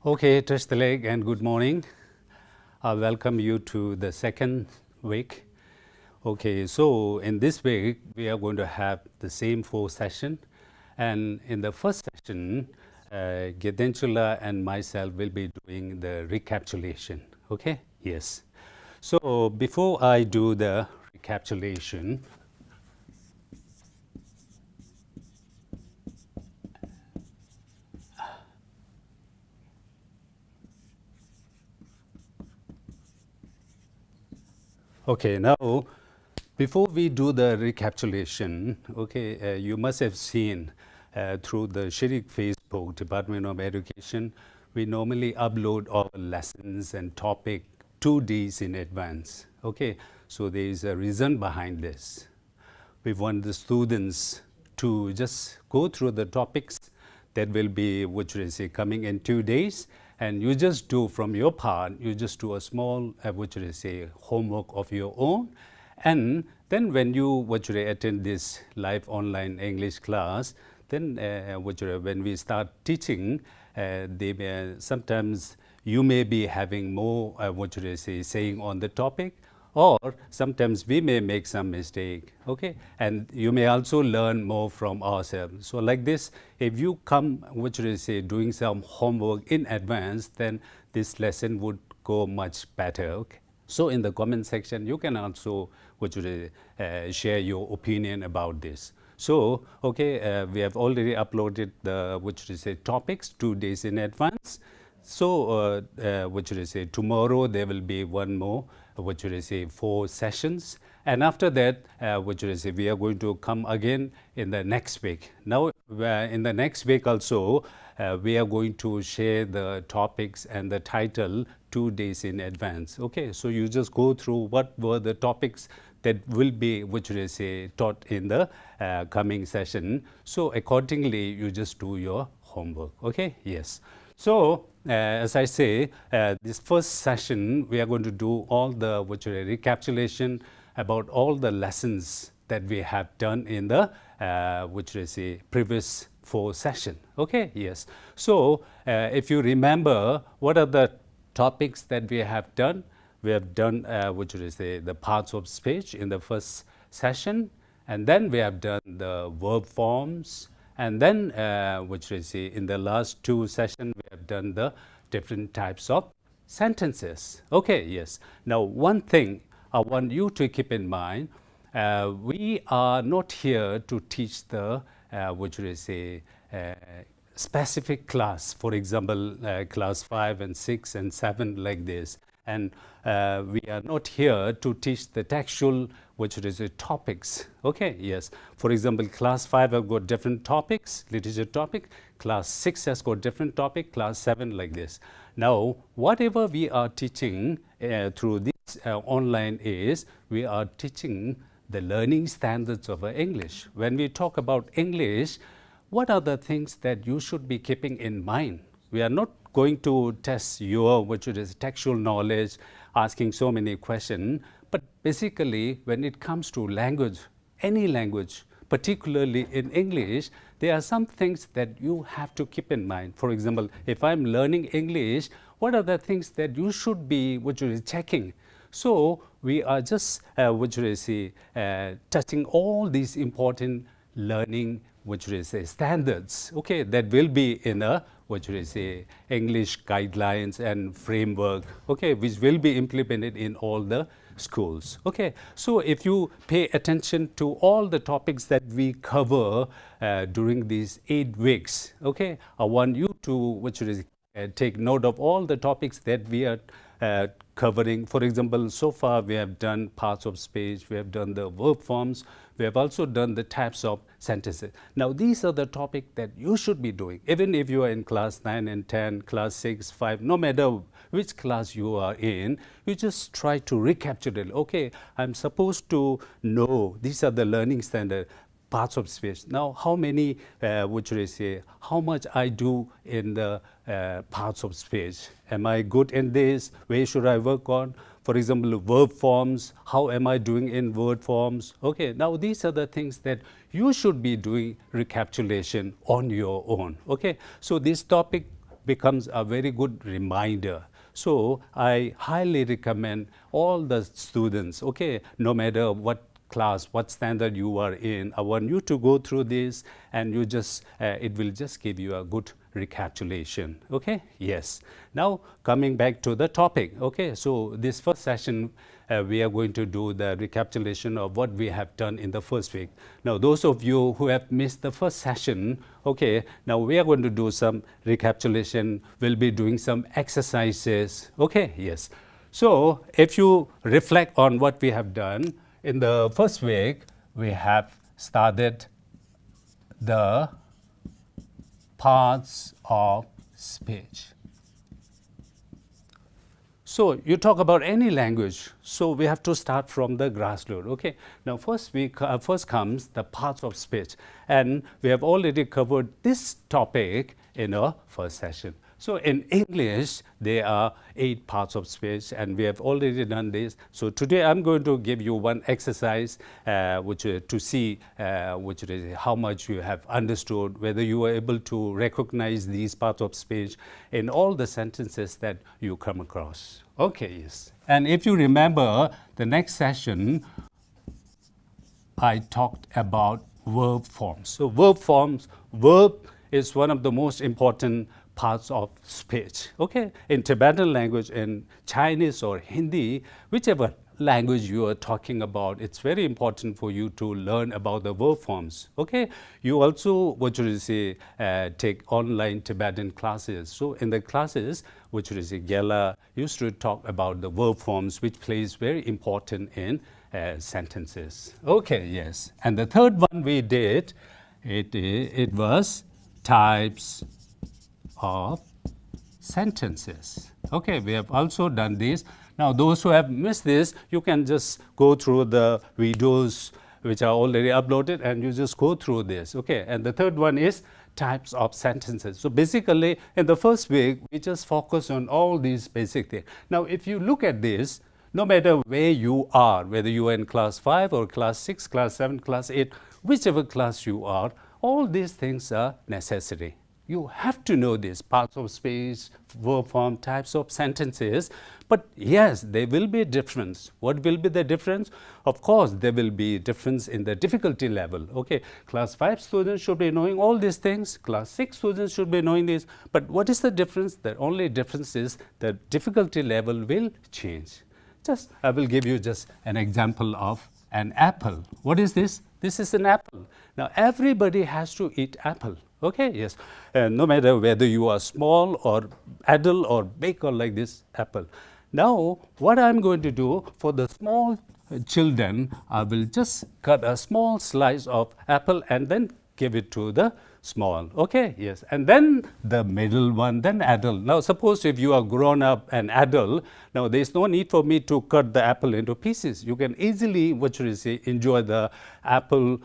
Okay, touch the leg and good morning. I welcome you to the second week. Okay, so in this week, we are going to have the same 4 sessions. And in the first session, Gedensula and myself will be doing the recapitulation. Okay, yes. So before I do the recapitulation, okay, now before we do the recapitulation, okay, you must have seen through the Sherig Facebook, Department of Education, we normally upload our lessons and topic 2 days in advance. Okay, so there is a reason behind this. We want the students to just go through the topics that will be, which is coming in 2 days, and you just do from your part, you just do a small, which is homework of your own, and then when you attend this live online English class, then when we start teaching, they may, sometimes you may be having more saying on the topic, or sometimes we may make some mistake, okay? And you may also learn more from ourselves. So like this, if you come, doing some homework in advance, then this lesson would go much better, okay? So in the comment section, you can also share your opinion about this. So, okay, we have already uploaded the topics 2 days in advance. So, tomorrow there will be one more, 4 sessions. And after that, we are going to come again in the next week. Now, in the next week also, we are going to share the topics and the title 2 days in advance. Okay, so you just go through what were the topics that will be, taught in the coming session. So accordingly, you just do your homework. Okay, yes. So as I say, this first session, we are going to do all the recapitulation about all the lessons that we have done in the previous 4 sessions. Okay, yes. So if you remember, what are the topics that we have done? We have done the parts of speech in the first session, and then we have done the verb forms, and then in the last 2 sessions we have done the different types of sentences. Okay, yes. Now one thing I want you to keep in mind, we are not here to teach the specific class, for example, class 5 and 6 and 7 like this. And we are not here to teach the textual, topics. Okay, yes. For example, class 5 have got different topics, literature topic. Class 6 has got different topic, class 7 like this. Now, whatever we are teaching through this online is, we are teaching the learning standards of English. When we talk about English, what are the things that you should be keeping in mind? We are not going to test your textual knowledge, asking so many questions, but basically when it comes to language, any language, particularly in English, there are some things that you have to keep in mind. For example, if I'm learning English, what are the things that you should be checking? So we are just touching all these important learning standards, okay, that will be in a English guidelines and framework, okay, which will be implemented in all the schools. Okay, so if you pay attention to all the topics that we cover during these 8 weeks, okay, I want you to take note of all the topics that we are covering. For example, so far we have done parts of speech, we have done the verb forms, we have also done the types of sentences. Now these are the topics that you should be doing, even if you are in class 9 and 10, class 6, 5, no matter which class you are in, you just try to recapitulate. Okay, I'm supposed to know these are the learning standards. Parts of speech. Now, how many, how much I do in the parts of speech? Am I good in this? Where should I work on? For example, verb forms, how am I doing in word forms? Okay, now these are the things that you should be doing recapitulation on your own. Okay, so this topic becomes a very good reminder. So I highly recommend all the students, okay, no matter what class, what standard you are in, I want you to go through this, and you just, it will just give you a good recapitulation, okay? Yes. Now, coming back to the topic, okay, so this first session, we are going to do the recapitulation of what we have done in the first week. Now, those of you who have missed the first session, okay, now we are going to do some recapitulation. We'll be doing some exercises, okay? Yes. So, if you reflect on what we have done, in the first week, we have started the parts of speech. So you talk about any language, so we have to start from the grassroots, okay? Now first comes the parts of speech, and we have already covered this topic in our first session. So in English, there are 8 parts of speech, and we have already done this. So today I'm going to give you one exercise to see which is how much you have understood, whether you are able to recognize these parts of speech in all the sentences that you come across. Okay, yes. And if you remember, the next session, I talked about verb forms. So verb is one of the most important parts of speech, okay? In Tibetan language, in Chinese or Hindi, whichever language you are talking about, it's very important for you to learn about the verb forms, okay? You also, take online Tibetan classes. So in the classes, Gela used to talk about the verb forms, which plays very important in sentences. Okay, yes. And the third one we did, it was types of sentences. Okay, we have also done this. Now, those who have missed this, you can just go through the videos which are already uploaded, and you just go through this. Okay, and the third one is types of sentences. So basically, in the first week, we just focus on all these basic things. Now, if you look at this, no matter where you are, whether you are in class 5 or class 6, class 7, class 8, whichever class you are, all these things are necessary. You have to know this, parts of speech, verb form, types of sentences. But yes, there will be a difference. What will be the difference? Of course, there will be difference in the difficulty level. Okay, class 5 students should be knowing all these things. Class 6 students should be knowing this. But what is the difference? The only difference is the difficulty level will change. I will give you just an example of an apple. What is this? This is an apple. Now, everybody has to eat apple. Okay, yes, no matter whether you are small or adult or big or like this apple. Now, what I'm going to do for the small children, I will just cut a small slice of apple and then give it to the small. Okay, yes, and then the middle one, then adult. Now, suppose if you are grown up and adult, now there is no need for me to cut the apple into pieces. You can easily, enjoy the apple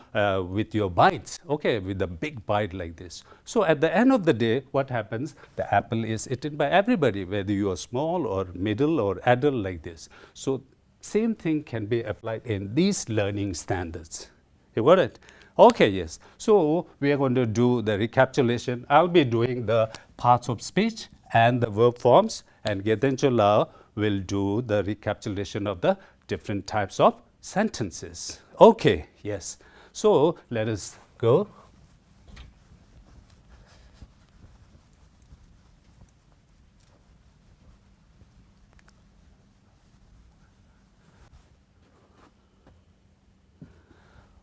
with your bites, okay, with a big bite like this. So at the end of the day, what happens? The apple is eaten by everybody, whether you are small or middle or adult like this. So same thing can be applied in these learning standards. You got it? Okay, yes. So we are going to do the recapitulation. I'll be doing the parts of speech and the verb forms, and Getenchala will do the recapitulation of the different types of sentences. Okay, yes. So let us go.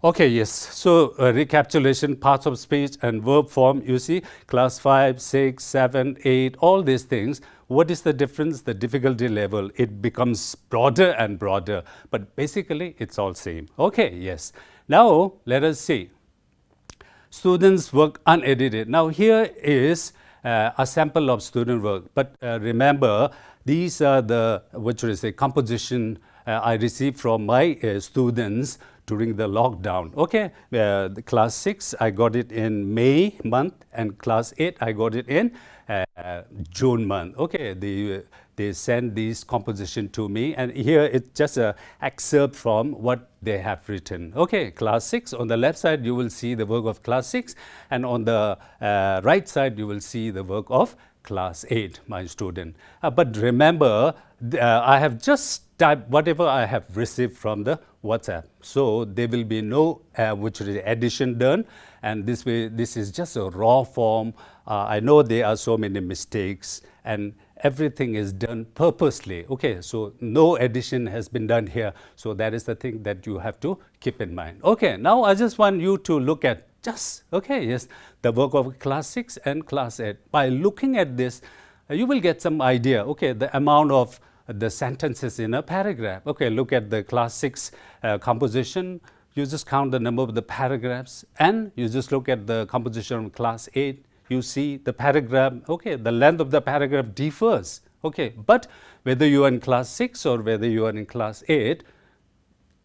Okay, yes. So recapitulation, parts of speech and verb form, you see, class 5, 6, 7, 8, all these things. What is the difference? The difficulty level, it becomes broader and broader, but basically it's all same. Okay, yes. Now, let us see. Students' work unedited. Now, here is a sample of student work, but remember, these are the, composition I received from my students during the lockdown. Okay, the class 6, I got it in May month, and class 8, I got it in June month. Okay, they send these composition to me, and here it's just an excerpt from what they have written. Okay, class 6, on the left side you will see the work of class 6, and on the right side you will see the work of class 8, my student. But remember, I have just typed whatever I have received from the WhatsApp. So there will be no which is addition done, and this is just a raw form. I know there are so many mistakes, and everything is done purposely. Okay, so no addition has been done here. So that is the thing that you have to keep in mind. Okay, now I just want you to look at the work of class 6 and class 8. By looking at this, you will get some idea, okay, the amount of the sentences in a paragraph. Okay, look at the class 6 composition. You just count the number of the paragraphs, and you just look at the composition of class 8. You see the paragraph, okay, the length of the paragraph differs. Okay, but whether you are in class 6 or whether you are in class 8,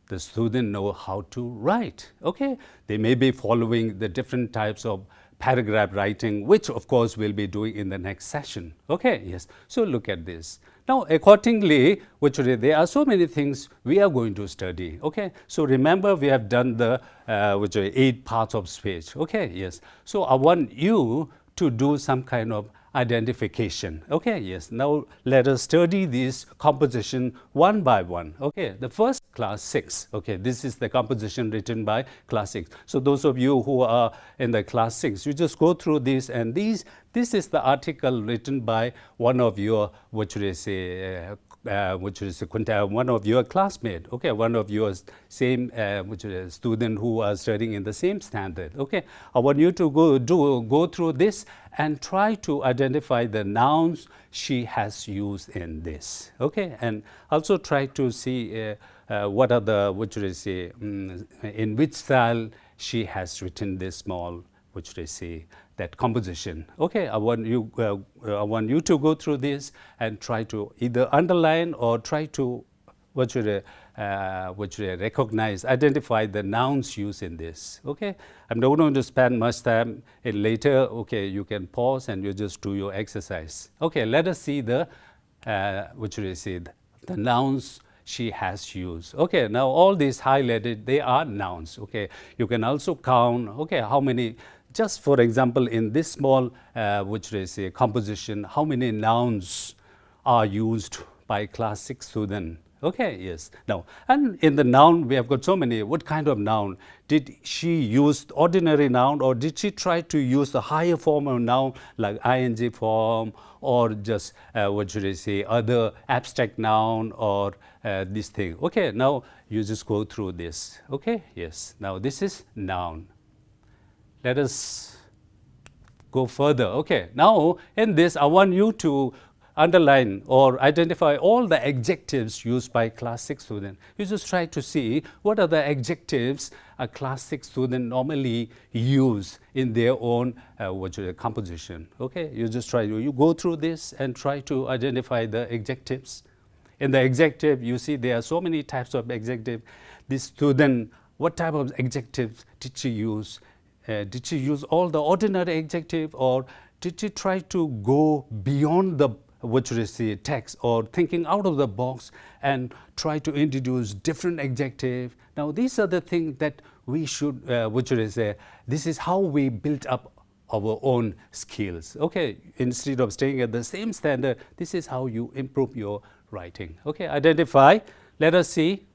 the student know how to write. Okay, they may be following the different types of paragraph writing, which of course we'll be doing in the next session. Okay, yes. So look at this. Now, accordingly, there are so many things we are going to study. Okay, so remember we have done the 8 parts of speech. Okay, yes. So I want you to do some kind of identification. Okay, yes. Now let us study this composition one by one. Okay, the first class 6. Okay, this is the composition written by class 6. So those of you who are in the class 6, you just go through this, and this is the article written by one of your one of your classmates, okay, one of your same student who are studying in the same standard. Okay, I want you to go through this and try to identify the nouns she has used in this. Okay, and also try to see what are the in which style she has written this small that composition. Okay, I want you to go through this and try to either underline or try to recognize, identify the nouns used in this. Okay, I'm not going to spend much time later. Okay, you can pause and you just do your exercise. Okay, let us see the the nouns she has used. Okay, now all these highlighted, they are nouns. Okay, you can also count, okay, how many, just for example, in this small composition, how many nouns are used by class 6 student. Okay, yes. Now, and in the noun, we have got so many. What kind of noun? Did she use ordinary noun, or did she try to use the higher form of noun like ing form, or just other abstract noun, or this thing? Okay, now you just go through this. Okay, yes. Now this is noun. Let us go further. Okay, now in this, I want you to underline or identify all the adjectives used by class 6 student. You just try to see what are the adjectives a class 6 student normally use in their own composition. Okay, you just try to, you go through this and try to identify the adjectives. In the adjective, you see there are so many types of adjective. This student, what type of adjective did she use? Did she use all the ordinary adjective, or did she try to go beyond the text, or thinking out of the box and try to introduce different adjective? Now these are the things that we should, this is how we build up our own skills. Okay, instead of staying at the same standard, this is how you improve your writing. Okay, identify. Let us see.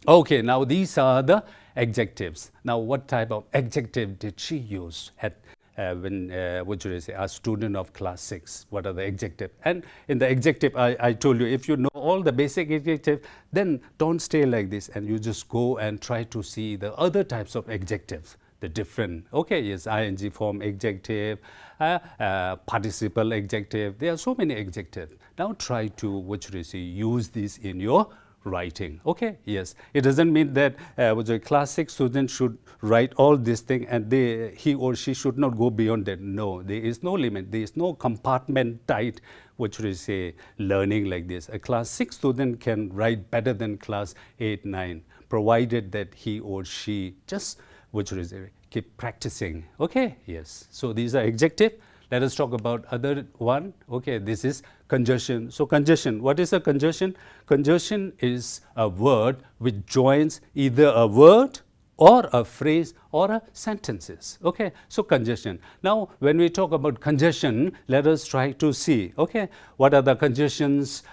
Okay, now these are the adjectives. Now what type of adjective did she use at when a student of class 6? What are the adjectives? And in the adjective, I told you, if you know all the basic adjectives, then don't stay like this, and you just go and try to see the other types of adjectives, the different, okay, yes, ing form adjective, participle adjective. There are so many adjectives. Now try to use this in your writing. Okay, yes. It doesn't mean that a class 6 student should write all this thing and he or she should not go beyond that. No, there is no limit. There is no compartment tight learning like this. A class 6 student can write better than class 8, 9, provided that he or she just keep practicing. Okay, yes. So these are adjective. Let us talk about other one. Okay, this is conjunction. So conjunction, what is a conjunction? Conjunction is a word which joins either a word or a phrase or sentences. Okay, so conjunction. Now, when we talk about conjunction, let us try to see, okay, what are the conjunctions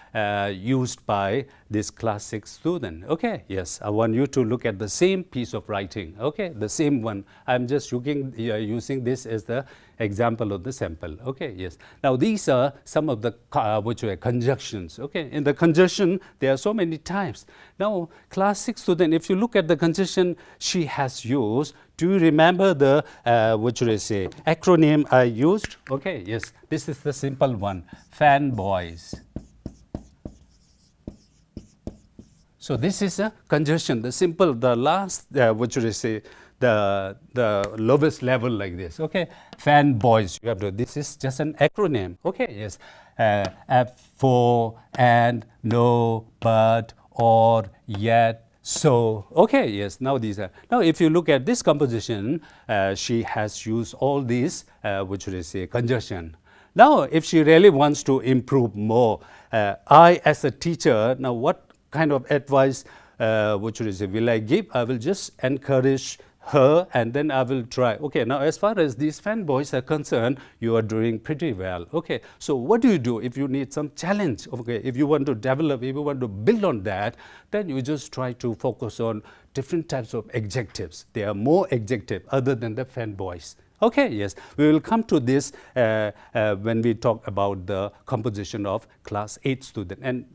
used by this class 6 student. Okay, yes, I want you to look at the same piece of writing, okay, the same one. I'm just using this as the example of the sample. Okay, yes. Now, these are some of the conjunctions. Okay, in the conjunction, there are so many types. Now, class 6 student, if you look at the conjunction she has used, do you remember the acronym I used? Okay, yes, this is the simple one, fanboys. So this is a conjunction, the simple, the last, the lowest level like this. Okay, fanboys. You have to. This is just an acronym. Okay, yes. For, and, no, but, or, yet, so. Okay, yes. Now these are. Now, if you look at this composition, she has used all these, conjunction. Now, if she really wants to improve more, I as a teacher, now what kind of advice will I give? I will just encourage her and then I will try. Okay, now as far as these fanboys are concerned, you are doing pretty well. Okay, so what do you do if you need some challenge? Okay, if you want to develop, if you want to build on that, then you just try to focus on different types of adjectives. There are more adjectives other than the fanboys. Okay, yes, we will come to this when we talk about the composition of class 8 student, and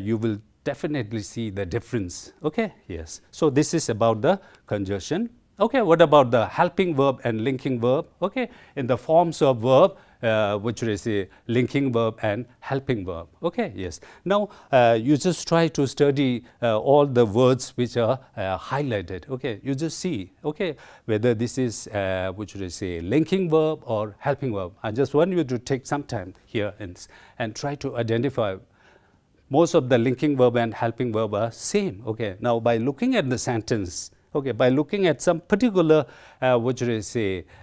you will definitely see the difference. Okay, yes. So this is about the conjunction. Okay, what about the helping verb and linking verb? Okay, in the forms of verb, linking verb and helping verb. Okay, yes. Now, you just try to study all the words which are highlighted. Okay, you just see, okay, whether this is, linking verb or helping verb. I just want you to take some time here and try to identify. Most of the linking verb and helping verb are same. Okay, now by looking at the sentence, okay, by looking at some particular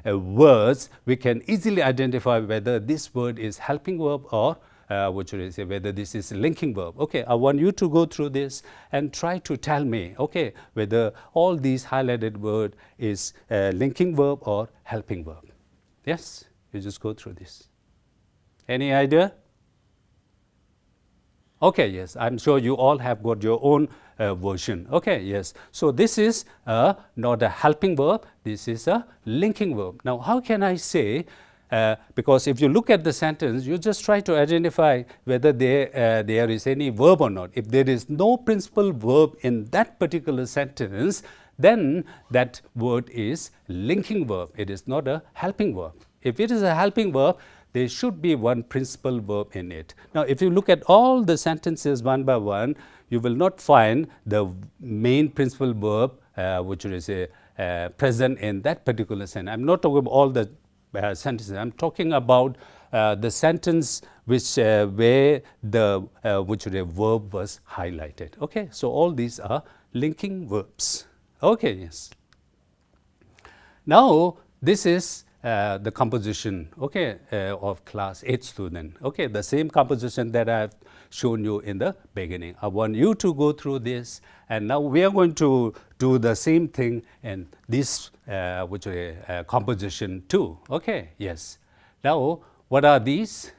words, we can easily identify whether this word is helping verb or whether this is linking verb. Okay, I want you to go through this and try to tell me, okay, whether all these highlighted word is linking verb or helping verb. Yes, you just go through this. Any idea? Okay, yes, I'm sure you all have got your own version. Okay, yes. So this is not a helping verb, this is a linking verb. Now, how can I say, because if you look at the sentence, you just try to identify whether there is any verb or not. If there is no principal verb in that particular sentence, then that word is linking verb. It is not a helping verb. If it is a helping verb, there should be one principal verb in it. Now, if you look at all the sentences one by one, you will not find the main principal verb present in that particular sentence. I'm not talking about all the sentences. I'm talking about the sentence which where the verb was highlighted. Okay, so all these are linking verbs. Okay, yes. Now, this is the composition, okay, of class 8 student. Okay, the same composition that I have shown you in the beginning. I want you to go through this, and now we are going to do the same thing in this composition too. Okay, yes. Now, what are these?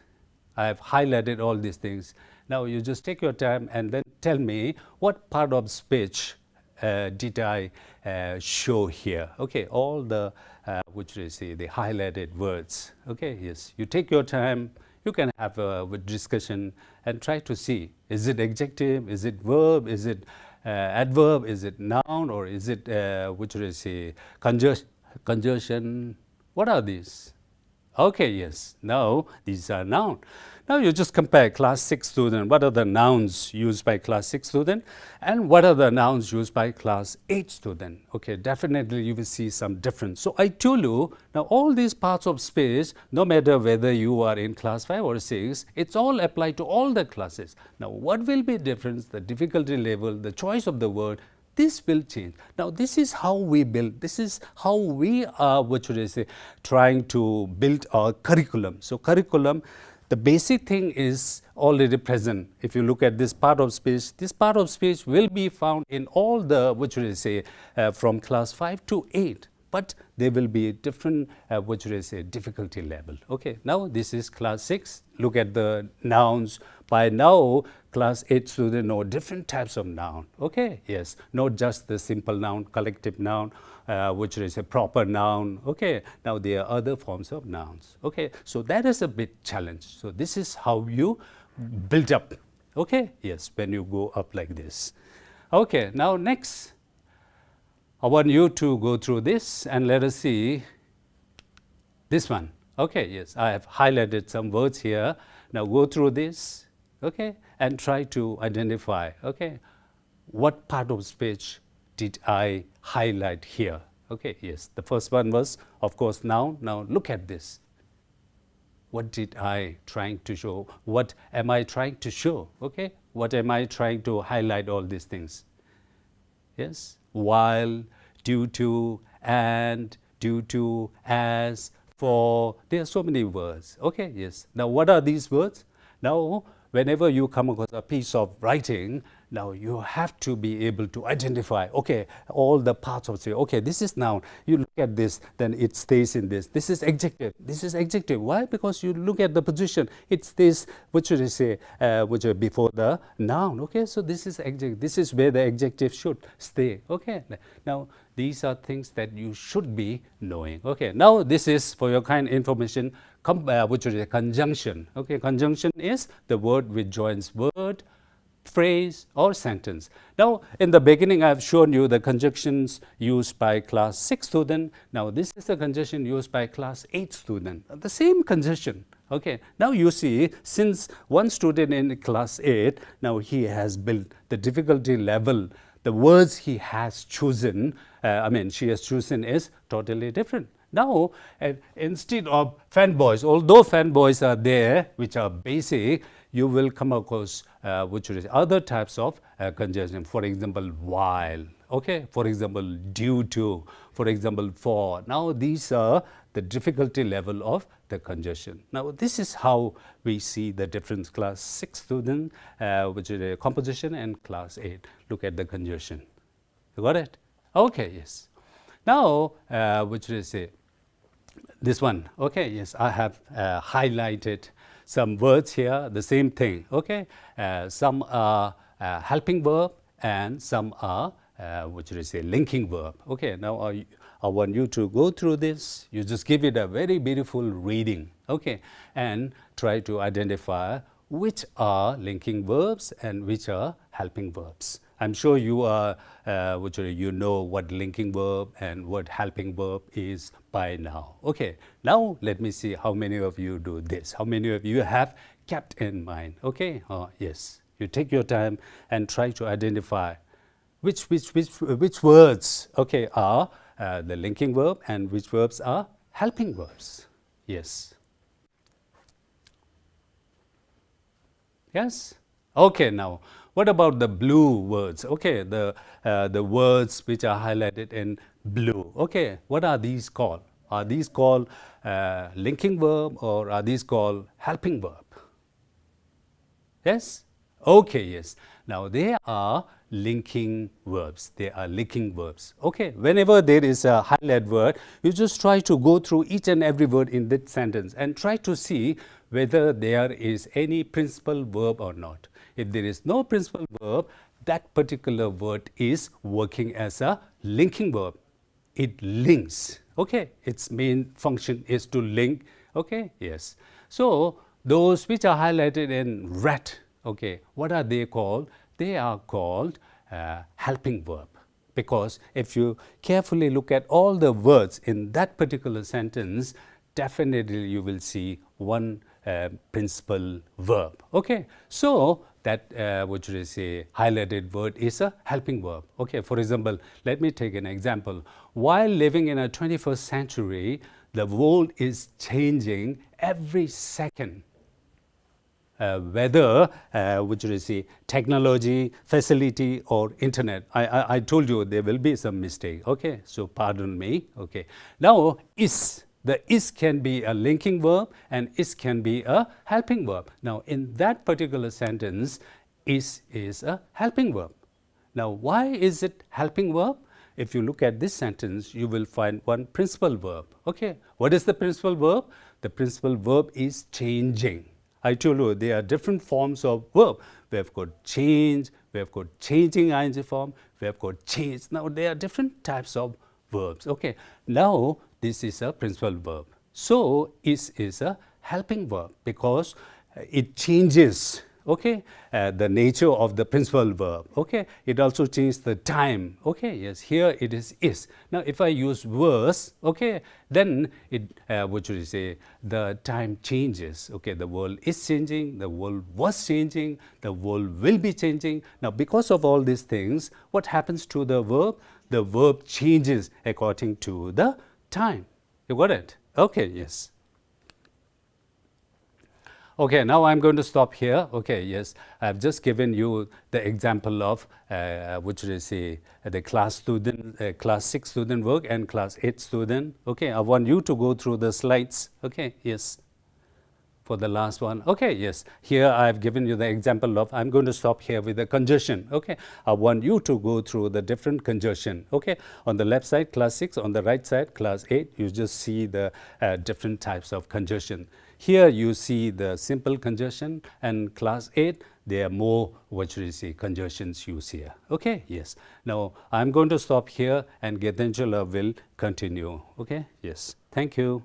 I have highlighted all these things. Now, you just take your time and then tell me what part of speech did I show here. Okay, all the the highlighted words. Okay, yes, you take your time, you can have a discussion and try to see, is it adjective, is it verb, is it adverb, is it noun, or is it conjunction? What are these? Okay, yes, now these are noun. Now you just compare class 6 student, what are the nouns used by class 6 student, and what are the nouns used by class 8 student. Okay, definitely you will see some difference. So I told you, now all these parts of speech, no matter whether you are in class 5 or 6, it's all applied to all the classes. Now what will be difference, the difficulty level, the choice of the word, this will change. Now, this is how we build, this is how we are, trying to build our curriculum. So, curriculum, the basic thing is already present. If you look at this part of speech will be found in all the, from class 5 to 8. but there will be different, what should I say, difficulty level. Okay, now this is class 6. Look at the nouns. By now, class 8 students know different types of noun. Okay, yes, not just the simple noun, collective noun, which is a proper noun. Okay, now there are other forms of nouns. Okay, so that is a bit challenge. So this is how you build up. Okay, yes, when you go up like this. Okay, now next, I want you to go through this and let us see this one. Okay, yes, I have highlighted some words here. Now go through this, okay, and try to identify, okay, what part of speech did I highlight here? Okay, yes, the first one was, of course, noun. Now look at this. What did I trying to show? What am I trying to show? Okay, what am I trying to highlight all these things? Yes, while, due to, and, due to, as, for, there are so many words. Okay, yes. Now what are these words? Now whenever you come across a piece of writing, now you have to be able to identify, okay, all the parts of say, okay, this is noun. You look at this, then it stays in this. This is adjective. This is adjective. Why? Because you look at the position. It stays, what should I say, which are before the noun. Okay, so this is adjective. This is where the adjective should stay. Okay, now these are things that you should be knowing. Okay, now this is for your kind information, which is a conjunction. Okay, conjunction is the word which joins word, phrase or sentence. Now in the beginning I have shown you the conjunctions used by class 6 student. Now this is the conjunction used by class 8 student. The same conjunction. Okay, now you see, since one student in class 8, now he has built the difficulty level. The words he has chosen, she has chosen is totally different. Now, instead of fanboys, although fanboys are there, which are basic, you will come across which is other types of conjunction. For example, while. Okay, for example, due to. For example, for. Now, these are the difficulty level of the conjunction. Now, this is how we see the difference. Class 6 student, which is a composition, and class 8. Look at the conjunction. You got it? Okay, yes. Now, which is this one. Okay, yes, I have highlighted some words here, the same thing. Okay, some are helping verb and some are which is a linking verb. Okay, now I want you to go through this. You just give it a very beautiful reading. Okay, and try to identify which are linking verbs and which are helping verbs. I'm sure you are, you know what linking verb and what helping verb is by now. Okay, now let me see how many of you do this. How many of you have kept in mind? Okay, yes, you take your time and try to identify which words, okay, are the linking verb and which verbs are helping verbs. Yes. Yes? Okay, now what about the blue words? Okay, the words which are highlighted in blue. Okay, what are these called? Are these called linking verb or are these called helping verb? Yes? Okay, yes. Now they are linking verbs. They are linking verbs. Okay, whenever there is a highlighted word, you just try to go through each and every word in that sentence and try to see whether there is any principal verb or not. If there is no principal verb, that particular word is working as a linking verb. It links. Okay, its main function is to link. Okay, yes. So those which are highlighted in red, okay, what are they called? They are called helping verb. Because if you carefully look at all the words in that particular sentence, definitely you will see one principal verb. Okay, so that what should I say, highlighted word is a helping verb. Okay, for example, let me take an example. While living in a 21st century, the world is changing every second. Whether which should I say, technology, facility or internet. I told you there will be some mistake. Okay, so pardon me. Okay, now is. The is can be a linking verb and is can be a helping verb. Now, in that particular sentence, is a helping verb. Now, why is it helping verb? if you look at this sentence, you will find one principal verb. Okay, what is the principal verb? The principal verb is changing. I told you there are different forms of verb. We have got change, we have got changing ing form, we have got change. Now there are different types of verbs. Okay, now this is a principal verb. So is a helping verb because it changes, okay, the nature of the principal verb. Okay, it also changes the time. Okay, yes, here it is. Now if I use was, okay, then it what should you say, the time changes. Okay, the world is changing, the world was changing, the world will be changing. Now because of all these things, what happens to the verb? The verb changes according to the time. You got it? Okay, yes. Okay, now I'm going to stop here. Okay, yes, I've just given you the example of which is the class 6 student work and class 8 student. Okay, I want you to go through the slides. Okay, yes, for the last one. Okay, yes, here I've given you the example of, I'm going to stop here with the conjunction. Okay, I want you to go through the different conjunction. Okay, on the left side, class 6, on the right side, class 8, you just see the different types of conjunction. Here you see the simple conjunction, and class 8, there are more, what should you say, conjunctions used here. Okay, yes. Now, I'm going to stop here and Getanjala will continue. Okay, yes. Thank you.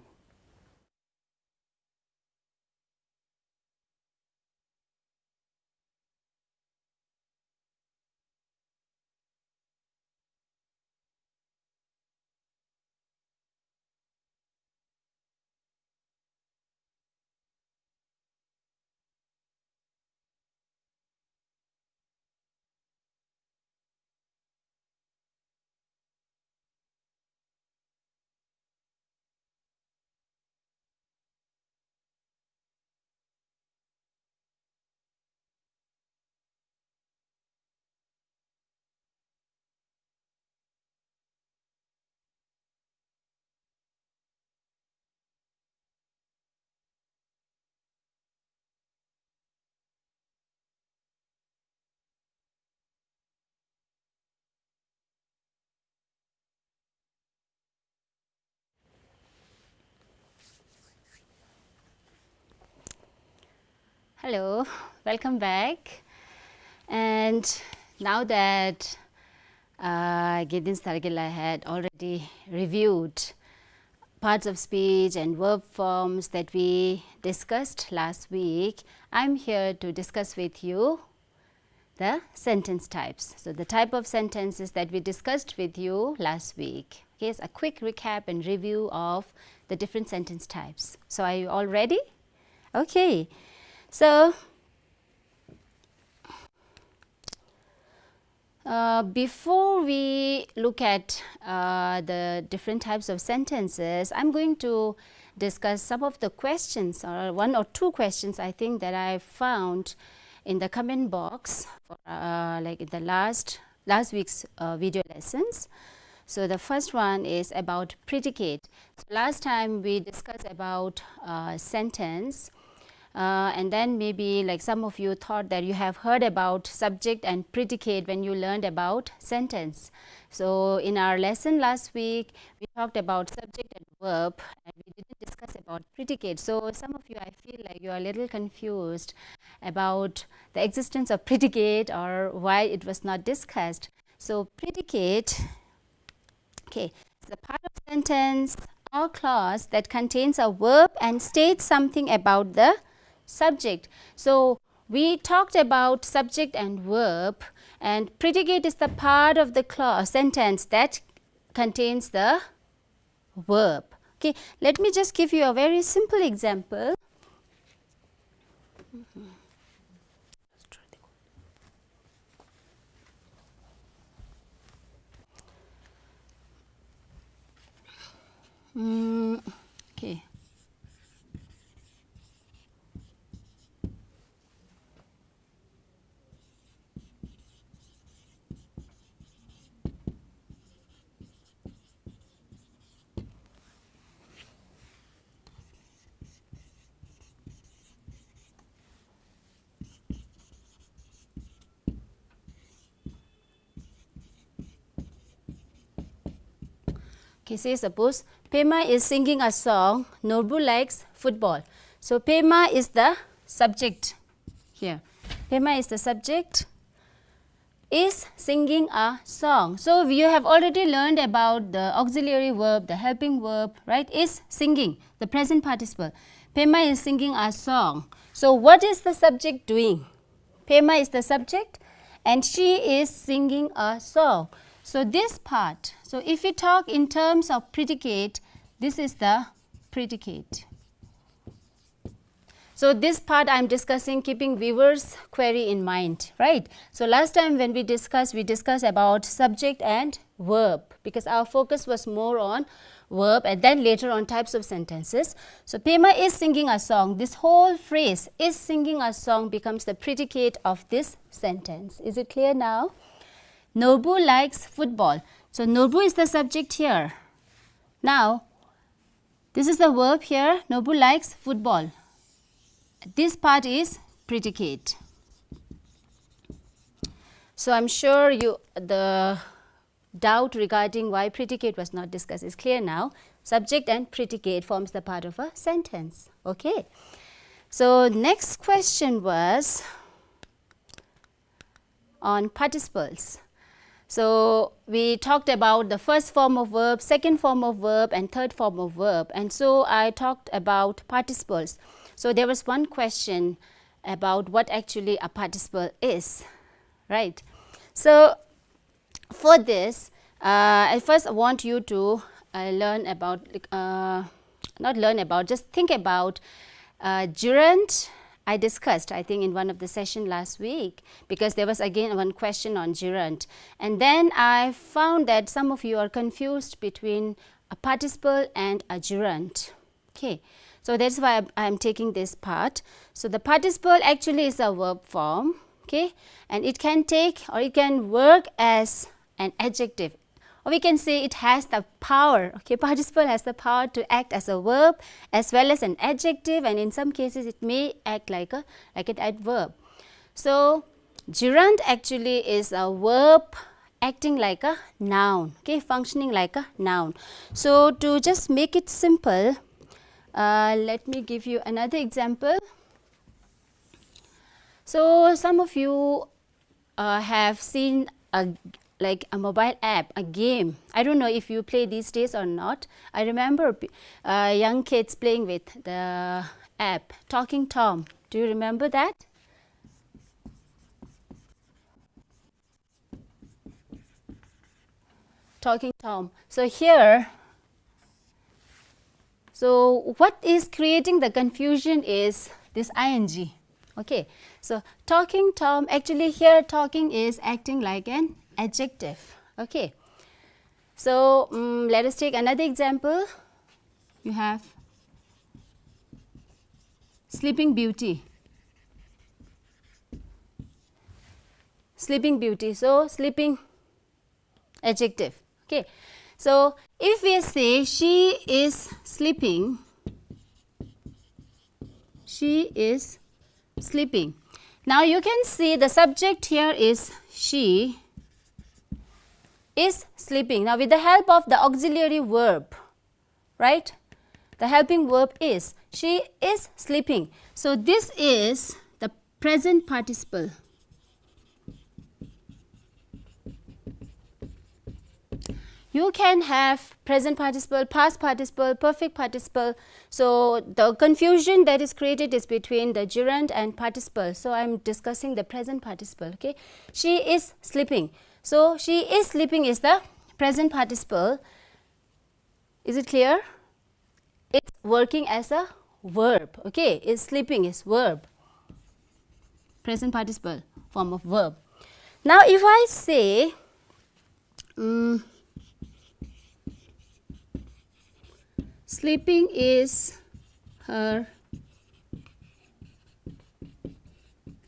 Hello, welcome back. And now that Gedin Stargila had already reviewed parts of speech and verb forms that we discussed last week, I'm here to discuss with you the sentence types. So the type of sentences that we discussed with you last week. Okay, so a quick recap and review of the different sentence types. So are you all ready? Okay. So, before we look at the different types of sentences, I'm going to discuss some of the questions, or one or two questions I think that I found in the comment box for, like in the last week's video lessons. So the first one is about predicate. So last time we discussed about sentence. And then maybe like some of you thought that you have heard about subject and predicate when you learned about sentence. So in our lesson last week, we talked about subject and verb, and we didn't discuss about predicate. So some of you, I feel like you are a little confused about the existence of predicate or why it was not discussed. So predicate, okay, is a part of sentence or clause that contains a verb and states something about the subject. So we talked about subject and verb, and predicate is the part of the clause sentence that contains the verb. Okay, let me just give you a very simple example. Okay. Okay, say suppose Pema is singing a song, Norbu likes football. So Pema is the subject here. Pema is the subject, is singing a song. So you have already learned about the auxiliary verb, the helping verb, right? Is singing, the present participle. Pema is singing a song. So what is the subject doing? Pema is the subject and she is singing a song. So this part, so if we talk in terms of predicate, this is the predicate. So this part I am discussing keeping viewers' query in mind, right? So last time when we discussed about subject and verb because our focus was more on verb and then later on types of sentences. So Pema is singing a song. This whole phrase is singing a song becomes the predicate of this sentence. Is it clear now? Norbu likes football. So Norbu is the subject here. Now this is the verb here. Norbu likes football. This part is predicate. So I'm sure the doubt regarding why predicate was not discussed is clear now. Subject and predicate forms the part of a sentence. Okay. So next question was on participles. So we talked about the first form of verb, second form of verb and third form of verb, and so I talked about participles. So there was one question about what actually a participle is, right? So for this, I first want you to learn about, just think about gerund. I discussed, I think, in one of the session last week because there was again one question on gerund. And then I found that some of you are confused between a participle and a gerund. Okay. So that's why I am taking this part. So the participle actually is a verb form, okay, and it can take or it can work as an adjective, or we can say it has the power. Okay, participle has the power to act as a verb as well as an adjective, and in some cases it may act like an adverb. So gerund actually is a verb acting like a noun, okay, functioning like a noun. So to just make it simple, let me give you another example. So some of you have seen a mobile app, a game. I don't know if you play these days or not. I remember young kids playing with the app, Talking Tom. Do you remember that? Talking Tom. So here, so what is creating the confusion is this ing. Okay, so Talking Tom, actually here talking is acting like an adjective. Okay, so let us take another example. You have Sleeping Beauty. Sleeping Beauty, so sleeping adjective. Okay, so if we say she is sleeping, she is sleeping. Now you can see the subject here is she is sleeping. Now with the help of the auxiliary verb, right? The helping verb is, she is sleeping. So this is the present participle. You can have present participle, past participle, perfect participle. So the confusion that is created is between the gerund and participle. So I am discussing the present participle. Okay, she is sleeping. So she is sleeping is the present participle. Is it clear? It's working as a verb. Okay, is sleeping is verb. Present participle form of verb. Now if I say sleeping is her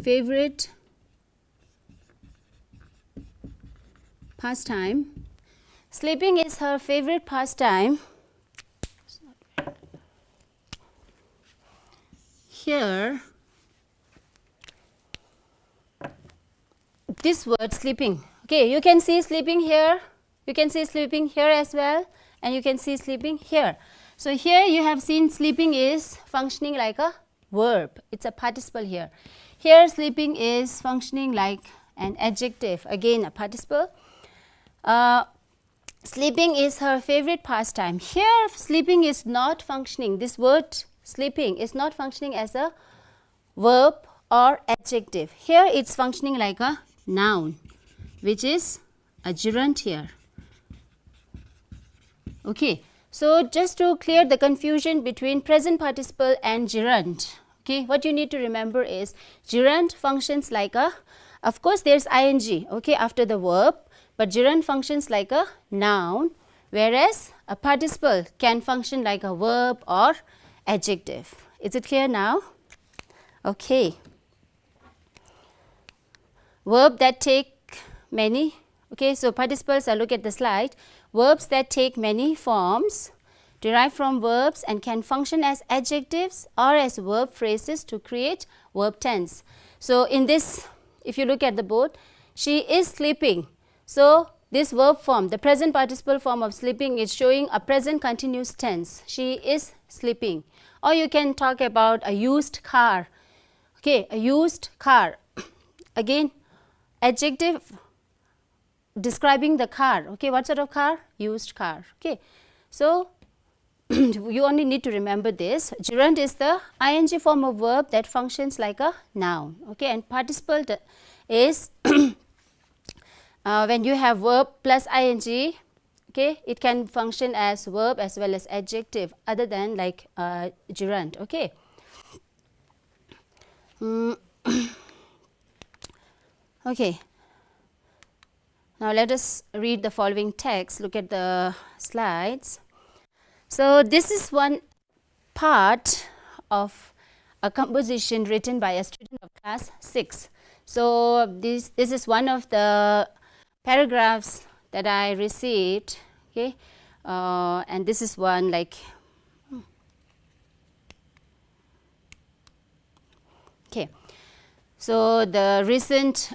favorite pastime. Sleeping is her favorite pastime. Here, this word sleeping. Okay, you can see sleeping here. You can see sleeping here as well. and you can see sleeping here. So here you have seen sleeping is functioning like a verb. It's a participle here. Here sleeping is functioning like an adjective, again a participle. Sleeping is her favorite pastime. Here sleeping is not functioning. This word sleeping is not functioning as a verb or adjective. Here it's functioning like a noun, which is a gerund here. Okay, so just to clear the confusion between present participle and gerund, okay, what you need to remember is gerund functions like a, of course there's ing, okay, after the verb, but gerund functions like a noun, whereas a participle can function like a verb or adjective. Is it clear now? Okay. Verb that take many, okay, so participles, look at the slide. Verbs that take many forms, derive from verbs and can function as adjectives or as verb phrases to create verb tense. So in this, if you look at the board, she is sleeping. So this verb form, the present participle form of sleeping, is showing a present continuous tense. She is sleeping. Or you can talk about a used car. Okay, a used car. Again, adjective describing the car. Okay, what sort of car? Used car. Okay, so you only need to remember this. Gerund is the ing form of verb that functions like a noun. Okay, and participle is when you have verb plus ing, okay, it can function as verb as well as adjective, other than like gerund. Okay. Okay. Now let us read the following text. Look at the slides. So this is one part of a composition written by a student of class 6. So this is one of the paragraphs that I received, okay, and this is one like, okay. So the recent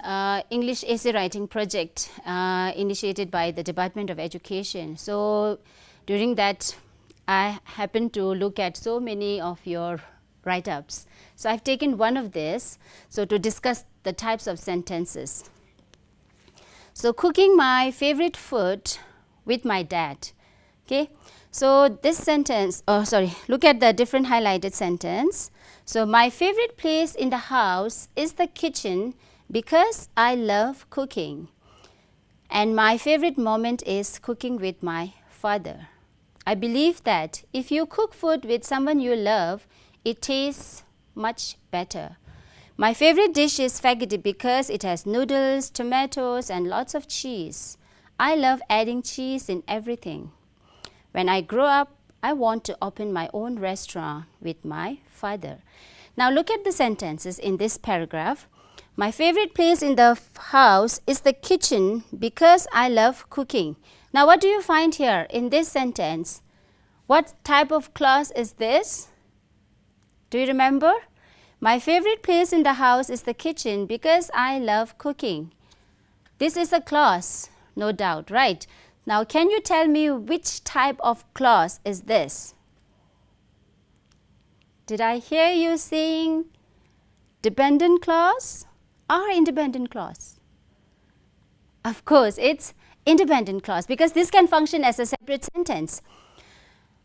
English essay writing project initiated by the Department of Education. So during that, I happened to look at so many of your write-ups. So I've taken one of this, so to discuss the types of sentences. So cooking my favorite food with my dad. Okay. So this sentence, look at the different highlighted sentence. So my favorite place in the house is the kitchen because I love cooking. And my favorite moment is cooking with my father. I believe that if you cook food with someone you love, it tastes much better. My favorite dish is spaghetti because it has noodles, tomatoes, and lots of cheese. I love adding cheese in everything. When I grow up, I want to open my own restaurant with my father. Now look at the sentences in this paragraph. My favorite place in the house is the kitchen because I love cooking. Now what do you find here in this sentence? What type of clause is this? Do you remember? My favorite place in the house is the kitchen because I love cooking. This is a clause, no doubt, right? Now, can you tell me which type of clause is this? Did I hear you saying dependent clause or independent clause? Of course, it's independent clause because this can function as a separate sentence.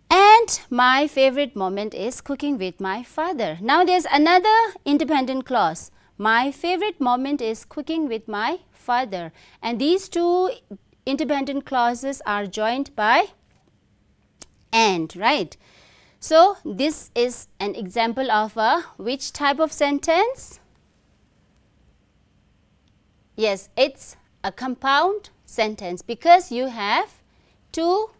And my favorite moment is cooking with my father. Now there's another independent clause. My favorite moment is cooking with my father. And these two independent clauses are joined by and, right? So this is an example of a which type of sentence? Yes, it's a compound sentence because you have two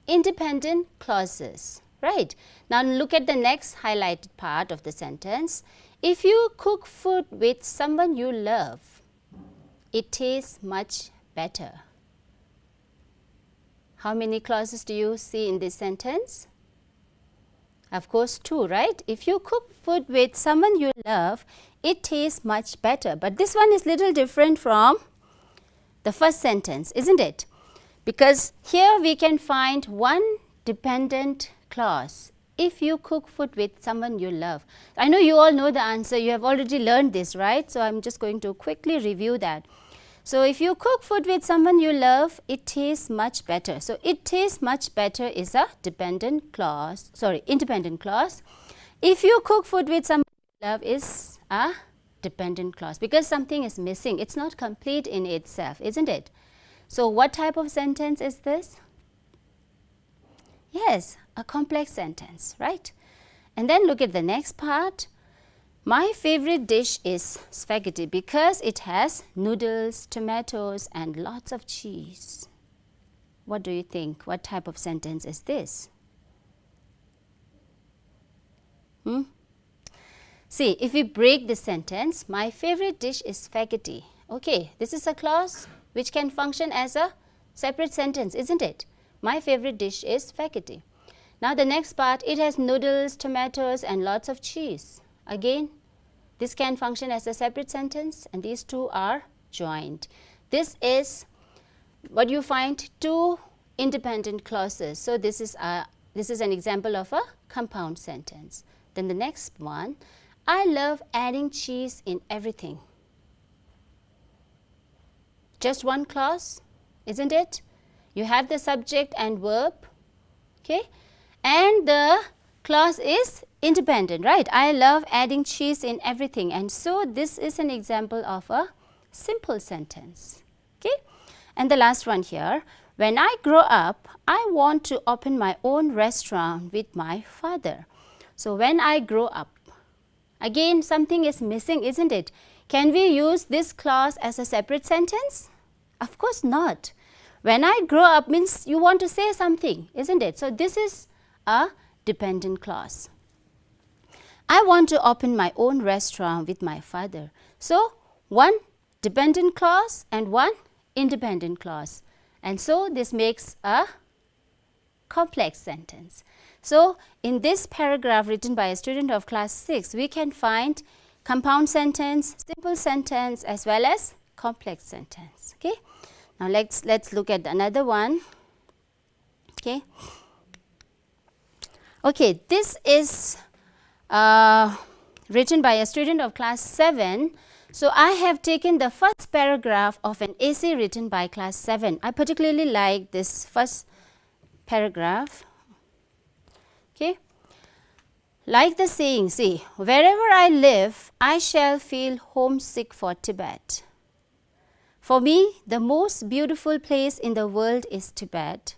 independent clauses, right? Now look at the next highlighted part of the sentence. If you cook food with someone you love, it tastes much better. How many clauses do you see in this sentence? Of course, two, right? If you cook food with someone you love, it tastes much better. But this one is little different from the first sentence, isn't it? Because here we can find one dependent clause. If you cook food with someone you love. I know you all know the answer. You have already learned this, right? So I'm just going to quickly review that. So if you cook food with someone you love, it tastes much better. So it tastes much better is a independent clause. If you cook food with someone you love is a dependent clause because something is missing. It's not complete in itself, isn't it? So what type of sentence is this? Yes, a complex sentence, right? And then look at the next part. My favorite dish is spaghetti because it has noodles, tomatoes, and lots of cheese. What do you think? What type of sentence is this? See, if we break the sentence, my favorite dish is spaghetti. Okay, this is a clause which can function as a separate sentence, isn't it? My favorite dish is spaghetti. Now the next part, it has noodles, tomatoes, and lots of cheese. Again, this can function as a separate sentence, and these two are joined. This is what you find two independent clauses. So this is an example of a compound sentence. Then the next one, I love adding cheese in everything. Just one clause, isn't it? You have the subject and verb, okay? And the clause is independent, right? I love adding cheese in everything. And so this is an example of a simple sentence, okay? And the last one here, when I grow up, I want to open my own restaurant with my father. So when I grow up, again something is missing, isn't it? Can we use this clause as a separate sentence? Of course not. When I grow up means you want to say something, isn't it? So this is a dependent clause. I want to open my own restaurant with my father. So one dependent clause and one independent clause. And so this makes a complex sentence. So in this paragraph written by a student of class 6, we can find compound sentence, simple sentence, as well as complex sentence. Okay. Now let's look at another one. Okay. Okay, this is written by a student of class 7. So I have taken the first paragraph of an essay written by class 7. I particularly like this first paragraph. Okay. Like the saying, see, wherever I live, I shall feel homesick for Tibet. For me, the most beautiful place in the world is Tibet.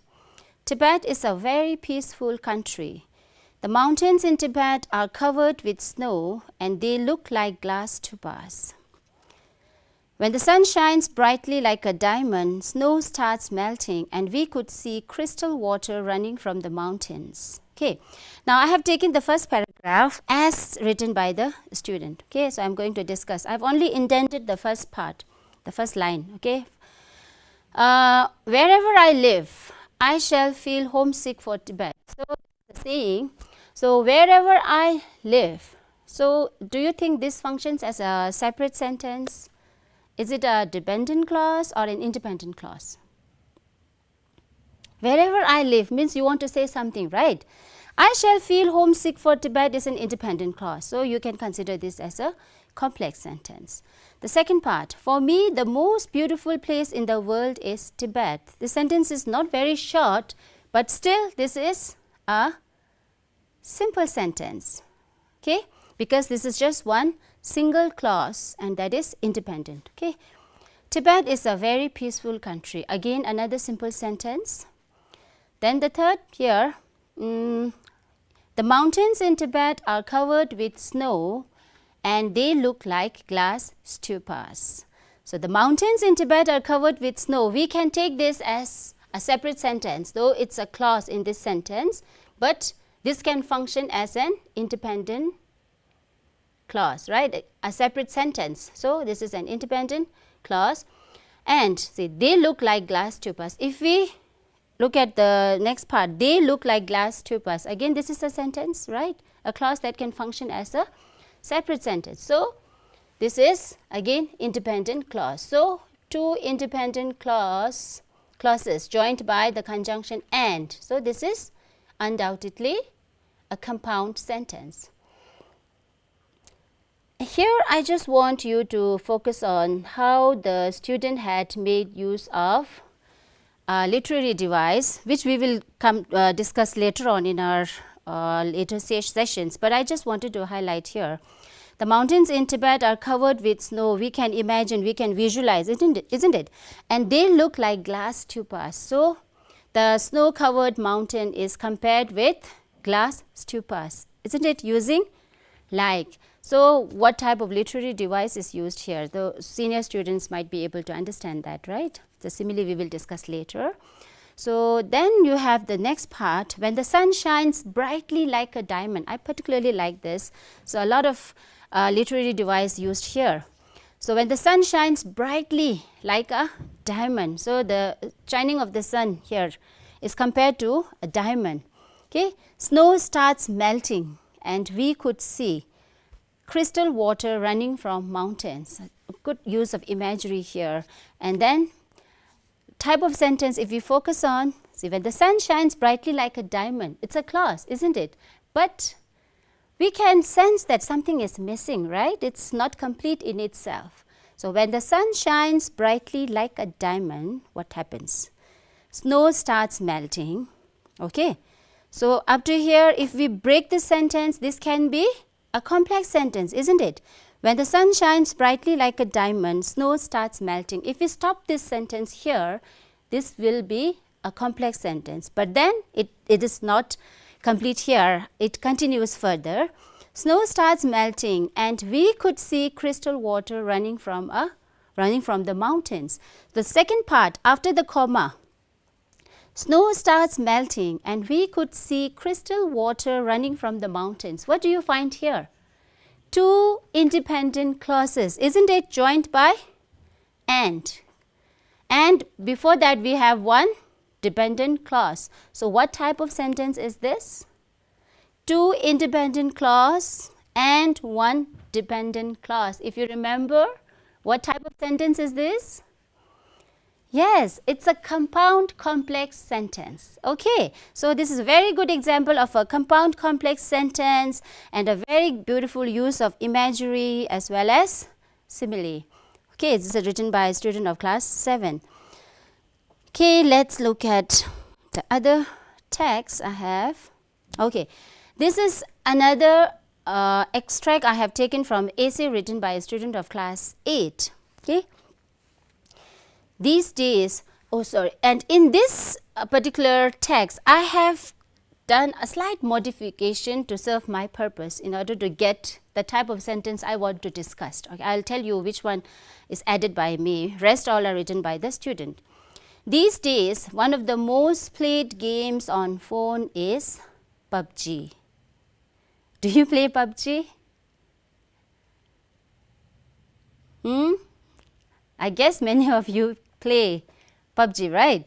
Tibet is a very peaceful country. The mountains in Tibet are covered with snow and they look like glass tubas. When the sun shines brightly like a diamond, snow starts melting and we could see crystal water running from the mountains. Okay. Now, I have taken the first paragraph as written by the student. Okay. So, I am going to discuss. I have only indented the first part, the first line. Okay. Wherever I live, I shall feel homesick for Tibet. So, the saying, so wherever I live. So, do you think this functions as a separate sentence? Is it a dependent clause or an independent clause? Wherever I live means you want to say something, right? I shall feel homesick for Tibet is an independent clause. So, you can consider this as a complex sentence. The second part, for me, the most beautiful place in the world is Tibet. The sentence is not very short, but still this is a simple sentence, okay? Because this is just one single clause and that is independent, okay? Tibet is a very peaceful country. Again, another simple sentence. Then the third here, the mountains in Tibet are covered with snow and they look like glass stupas. So, the mountains in Tibet are covered with snow. We can take this as a separate sentence, though it's a clause in this sentence, but this can function as an independent clause, right? A separate sentence. So, this is an independent clause. And see, they look like glass stupas. If we look at the next part, they look like glass stupas. Again, this is a sentence, right? A clause that can function as a separate sentence. So, this is again independent clause. So, two independent clause clauses joined by the conjunction and. So, this is undoubtedly a compound sentence. Here I just want you to focus on how the student had made use of a literary device, which we will discuss later on in our later sessions, but I just wanted to highlight here. The mountains in Tibet are covered with snow. We can imagine, we can visualize, isn't it? And they look like glass stupas. So, the snow covered mountain is compared with glass stupas, isn't it, using like. So, what type of literary device is used here? The senior students might be able to understand that, right? The simile we will discuss later. So, then you have the next part, when the sun shines brightly like a diamond. I particularly like this. So, a lot of literary device used here. So, when the sun shines brightly like a diamond. So, the shining of the sun here is compared to a diamond. Okay. Snow starts melting and we could see crystal water running from mountains. Good use of imagery here. And then type of sentence, if we focus on, see, when the sun shines brightly like a diamond, it's a clause, isn't it? But we can sense that something is missing, right? It's not complete in itself. So, when the sun shines brightly like a diamond, what happens? Snow starts melting. Okay. So, up to here, if we break this sentence, this can be a complex sentence, isn't it? When the sun shines brightly like a diamond, snow starts melting. If we stop this sentence here, this will be a complex sentence. But then it is not complete here. It continues further. Snow starts melting and we could see crystal water running from the mountains. The second part after the comma, snow starts melting and we could see crystal water running from the mountains. What do you find here? Two independent clauses, isn't it, joined by and. And before that we have one dependent clause. So, what type of sentence is this? Two independent clause and one dependent clause. If you remember, what type of sentence is this? Yes, it's a compound complex sentence. Okay, so this is a very good example of a compound complex sentence and a very beautiful use of imagery as well as simile. Okay, this is written by a student of class 7. Okay, let's look at the other text I have. Okay, this is another extract I have taken from essay written by a student of class 8. Okay. These days, and in this particular text, I have done a slight modification to serve my purpose in order to get the type of sentence I want to discuss. Okay, I'll tell you which one is added by me, rest all are written by the student. These days, one of the most played games on phone is PUBG. Do you play PUBG? I guess many of you play PUBG, right?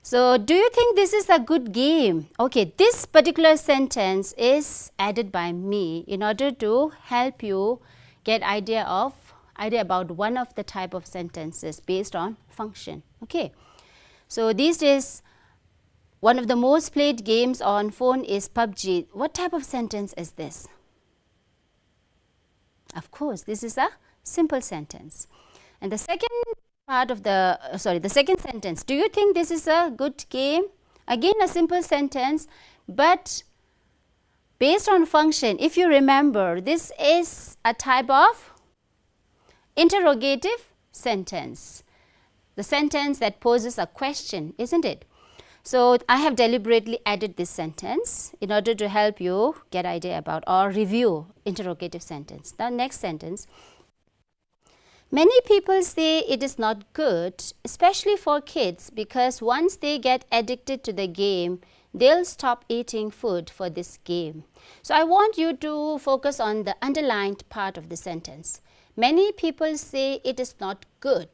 So, do you think this is a good game? Okay, this particular sentence is added by me in order to help you get idea about one of the type of sentences based on function. Okay. So, these days one of the most played games on phone is PUBG. What type of sentence is this? Of course, this is a simple sentence. And the second part of the second sentence, do you think this is a good game? Again, a simple sentence, but based on function. If you remember, this is a type of interrogative sentence, the sentence that poses a question, isn't it? So, I have deliberately added this sentence in order to help you get idea about or review interrogative sentence. The next sentence, many people say it is not good, especially for kids, because once they get addicted to the game, they'll stop eating food for this game. So, I want you to focus on the underlined part of the sentence. Many people say it is not good.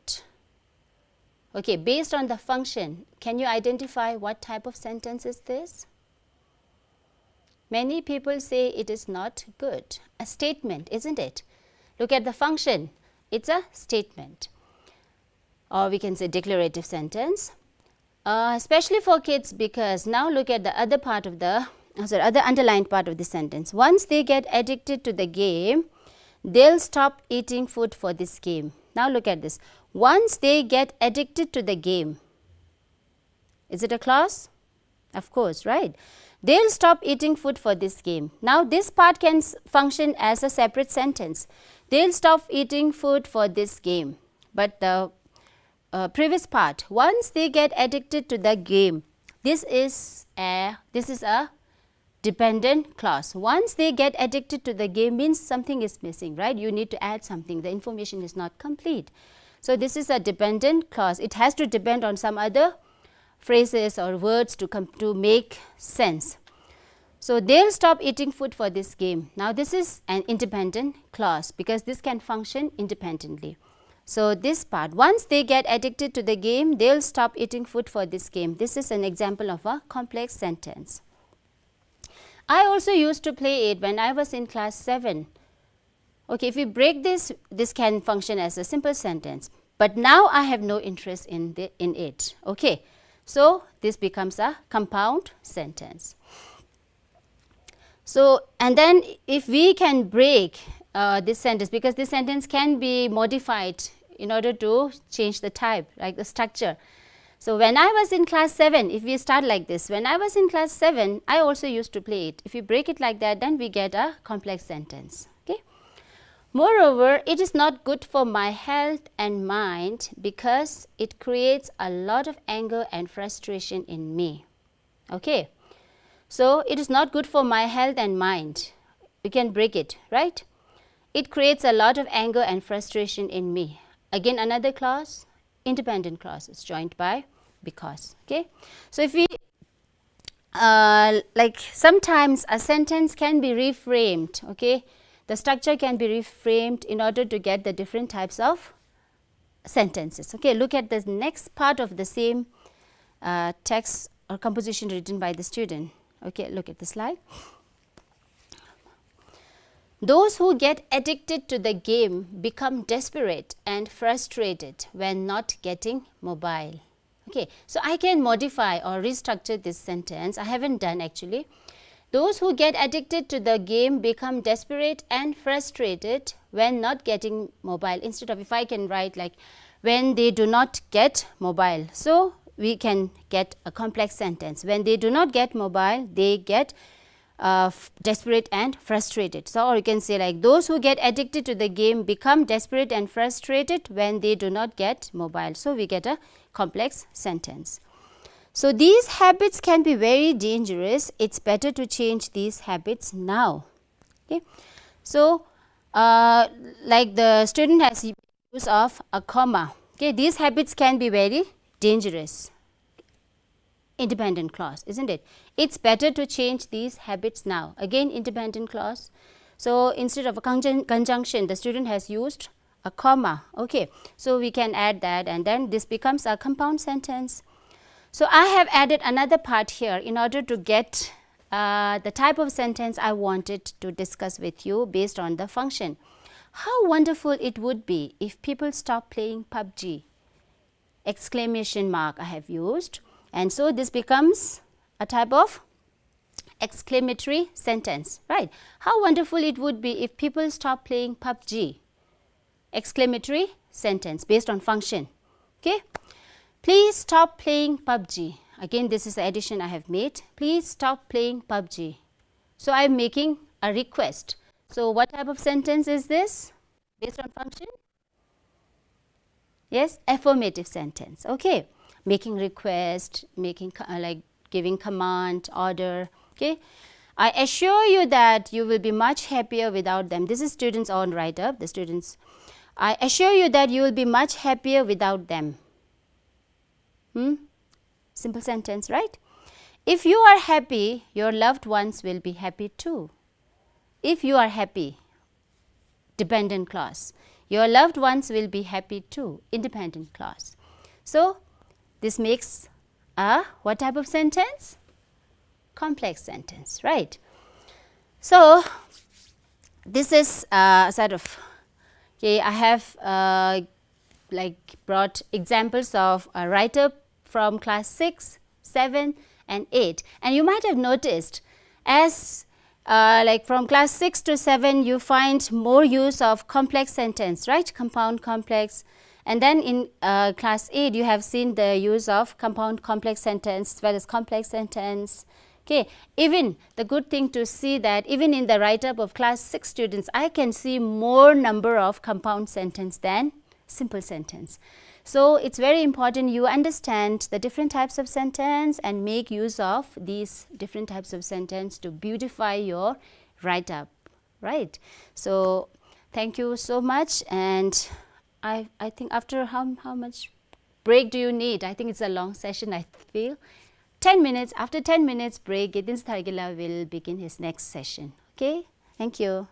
Okay, based on the function, can you identify what type of sentence is this? Many people say it is not good. A statement, isn't it? Look at the function. It's a statement. Or we can say declarative sentence. Especially for kids, because now look at the other part of the other underlined part of the sentence. Once they get addicted to the game, they'll stop eating food for this game. Now look at this. Once they get addicted to the game. Is it a clause? Of course, right? They'll stop eating food for this game. Now this part can function as a separate sentence. They'll stop eating food for this game. But the previous part, once they get addicted to the game, this is a dependent clause. Once they get addicted to the game means something is missing, right? You need to add something. The information is not complete. So this is a dependent clause. It has to depend on some other phrases or words to make sense. So they'll stop eating food for this game. Now this is an independent clause because this can function independently. So this part, once they get addicted to the game, they'll stop eating food for this game. This is an example of a complex sentence. I also used to play it when I was in class 7. Okay, if we break this, this can function as a simple sentence. But now I have no interest in it. Okay, so this becomes a compound sentence. So, and then if we can break this sentence, because this sentence can be modified in order to change the type, like the structure. So when I was in class 7, if we start like this, when I was in class 7, I also used to play it. If you break it like that, then we get a complex sentence. Okay. Moreover, it is not good for my health and mind because it creates a lot of anger and frustration in me. Okay. So it is not good for my health and mind. We can break it, right? It creates a lot of anger and frustration in me. Again, another clause, independent clauses joined by because. Okay. So if we like sometimes a sentence can be reframed. Okay. The structure can be reframed in order to get the different types of sentences. Okay. Look at the next part of the same text or composition written by the student. Okay. Look at the slide. Those who get addicted to the game become desperate and frustrated when not getting mobile. Okay, so I can modify or restructure this sentence. I haven't done actually. Those who get addicted to the game become desperate and frustrated when not getting mobile. Instead of, if I can write like when they do not get mobile. So we can get a complex sentence. When they do not get mobile, they get desperate and frustrated. So, or you can say like those who get addicted to the game become desperate and frustrated when they do not get mobile. So, we get a complex sentence. So, these habits can be very dangerous. It's better to change these habits now. Okay. So, like the student has use of a comma. Okay. These habits can be very dangerous. Independent clause, isn't it? It's better to change these habits now. Again, independent clause. So instead of a conjunction, the student has used a comma. Okay, so we can add that, and then this becomes a compound sentence. So I have added another part here in order to get the type of sentence I wanted to discuss with you based on the function. How wonderful it would be if people stop playing PUBG! Exclamation mark I have used. And so this becomes a type of exclamatory sentence, right? How wonderful it would be if people stop playing PUBG! Exclamatory sentence based on function. Okay. Please stop playing PUBG! Again, this is the addition I have made. Please stop playing PUBG! So I am making a request. So what type of sentence is this based on function? Yes, affirmative sentence. Okay. Making request, making like giving command, order. Okay, I assure you that you will be much happier without them. This is students' own write-up. The students, I assure you that you will be much happier without them. Simple sentence, right? If you are happy, your loved ones will be happy too. If you are happy, dependent clause. Your loved ones will be happy too. Independent clause. So this makes a what type of sentence? Complex sentence, right? So this is sort of, okay, I have like brought examples of a write-up from class 6, 7 and 8. And you might have noticed as like from class 6 to 7 you find more use of complex sentence, right? Compound complex. And then in class 8 you have seen the use of compound complex sentence as well as complex sentence. Okay, even the good thing to see that even in the write-up of class 6 students, I can see more number of compound sentence than simple sentence. So it's very important you understand the different types of sentence and make use of these different types of sentence to beautify your write-up, right? So thank you so much, and I think after how much break do you need? I think it's a long session, I feel. 10 minutes, after 10 minutes break, Gitin Stargila will begin his next session. Okay, thank you.